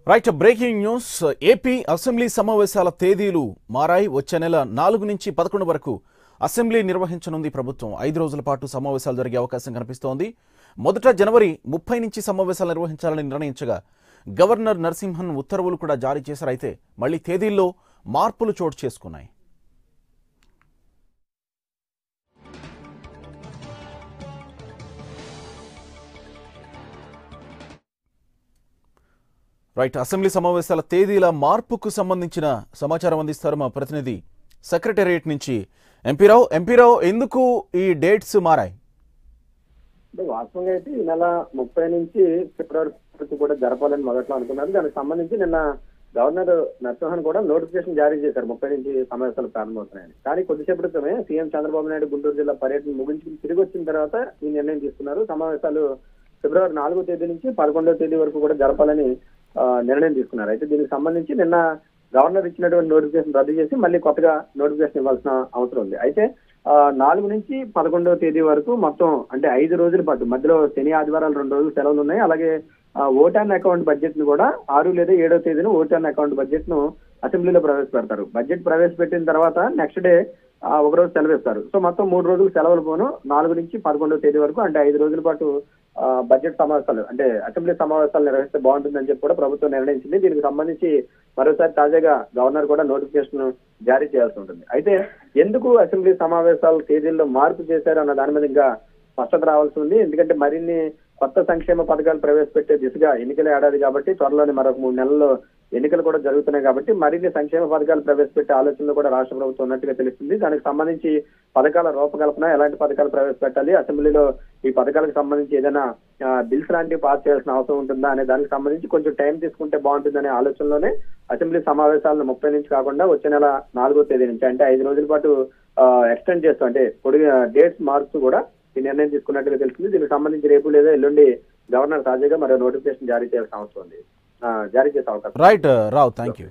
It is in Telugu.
Right, breaking news. AP assembly సమావేశాల తేదీలు మారాయి. వచ్చే నెల 4 నుంచి 11 వరకు అసెంబ్లీ నిర్వహించనుంది ప్రభుత్వం. 5 రోజుల పాటు సమావేశాలు జరిగే అవకాశం కనిపిస్తోంది. మొదట జనవరి 30 నుంచి సమావేశాలు నిర్వహించాలని నిర్ణయించగా గవర్నర్ నరసింహన్ ఉత్తర్వులు కూడా జారీ చేశారు. అయితే మళ్లీ తేదీల్లో మార్పులు చోటు చేసుకున్నాయి. రైట్, అసెంబ్లీ సమావేశాల తేదీల మార్పుకు సంబంధించిన సమాచారం అందిస్తారు మా ప్రతినిధి సెక్రటేరియట్ నుంచి ఎంపీరావు. ఎందుకు ఈ డేట్స్ మారాయి? వాస్తవంగా అయితే ఈ నెల 30 నుంచి ఫిబ్రవరి వరకు కూడా జరపాలని మొదట్లో అనుకున్నారు. దానికి సంబంధించి నిన్న గవర్నర్ నరసింహన్ కూడా నోటిఫికేషన్ జారీ చేశారు 30 నుంచి సమావేశాలు ప్రారంభమవుతున్నాయని. కానీ కొద్దిసేపటి క్రితమే సీఎం చంద్రబాబు నాయుడు గుంటూరు జిల్లా పర్యటన ముగించుకుని తిరిగి వచ్చిన తర్వాత ఈ నిర్ణయం తీసుకున్నారు. సమావేశాలు ఫిబ్రవరి 4వ తేదీ నుంచి 11వ తేదీ వరకు కూడా జరపాలని నిర్ణయం తీసుకున్నారు. అయితే దీనికి సంబంధించి నిన్న గవర్నర్ ఇచ్చినటువంటి నోటిఫికేషన్ రద్దు చేసి మళ్ళీ కొత్తగా నోటిఫికేషన్ ఇవ్వాల్సిన అవసరం ఉంది. అయితే 4 నుంచి 11వ తేదీ వరకు మొత్తం అంటే 5 రోజుల పాటు, మధ్యలో శని ఆదివారాలు 2 రోజులు సెలవులు ఉన్నాయి. అలాగే ఓటాన్ అకౌంట్ బడ్జెట్ ను కూడా 6 లేదా 7వ తేదీన ఓటాన్ అకౌంట్ బడ్జెట్ ను అసెంబ్లీలో ప్రవేశపెడతారు. బడ్జెట్ ప్రవేశపెట్టిన తర్వాత నెక్స్ట్ డే ఒక రోజు సెలవు ఇస్తారు. సో మొత్తం 3 రోజులు సెలవులు పోను 4 నుంచి 11వ తేదీ వరకు అంటే 5 రోజుల పాటు బడ్జెట్ సమావేశాలు అంటే అసెంబ్లీ సమావేశాలు నిర్వహిస్తే బాగుంటుందని చెప్పి కూడా ప్రభుత్వం నిర్ణయించింది. దీనికి సంబంధించి మరోసారి తాజాగా గవర్నర్ కూడా నోటిఫికేషన్ జారీ చేయాల్సి ఉంటుంది. అయితే ఎందుకు అసెంబ్లీ సమావేశాల తేదీల్లో మార్పు చేశారు అన్న దాని మీద ఇంకా స్పష్టత రావాల్సి ఉంది. ఎందుకంటే మరిన్ని కొత్త సంక్షేమ పథకాలు ప్రవేశపెట్టే దిశగా ఎన్నికల ఏడాది కాబట్టి త్వరలోనే మరొక 3 నెలల్లో ఎన్నికలు కూడా జరుగుతున్నాయి కాబట్టి మరిన్ని సంక్షేమ పథకాలు ప్రవేశపెట్టే ఆలోచనలు కూడా రాష్ట్ర ప్రభుత్వం ఉన్నట్టుగా తెలుస్తుంది. దానికి సంబంధించి పథకాల రూపకల్పన, ఎలాంటి పథకాలు ప్రవేశపెట్టాలి, అసెంబ్లీలో ఈ పథకాలకు సంబంధించి ఏదైనా బిల్స్ లాంటివి పాస్ చేయాల్సిన అవసరం ఉంటుందా అనే దానికి సంబంధించి కొంచెం టైం తీసుకుంటే బాగుంటుందనే ఆలోచనలోనే అసెంబ్లీ సమావేశాలను 30 నుంచి కాకుండా వచ్చే నెల 4వ తేదీ నుంచి అంటే 5 రోజుల పాటు ఎక్స్టెండ్ చేస్తూ అంటే డేట్స్ మారుస్తూ కూడా ఈ నిర్ణయం తీసుకున్నట్టుగా తెలిసింది. దీనికి సంబంధించి రేపు లేదా ఎల్లుండి గవర్నర్ తాజాగా మరో నోటిఫికేషన్ జారీ చేయాల్సిన అవసరం ఉంది, జారీ చేసే అవకాశం. Right Rao, thank you.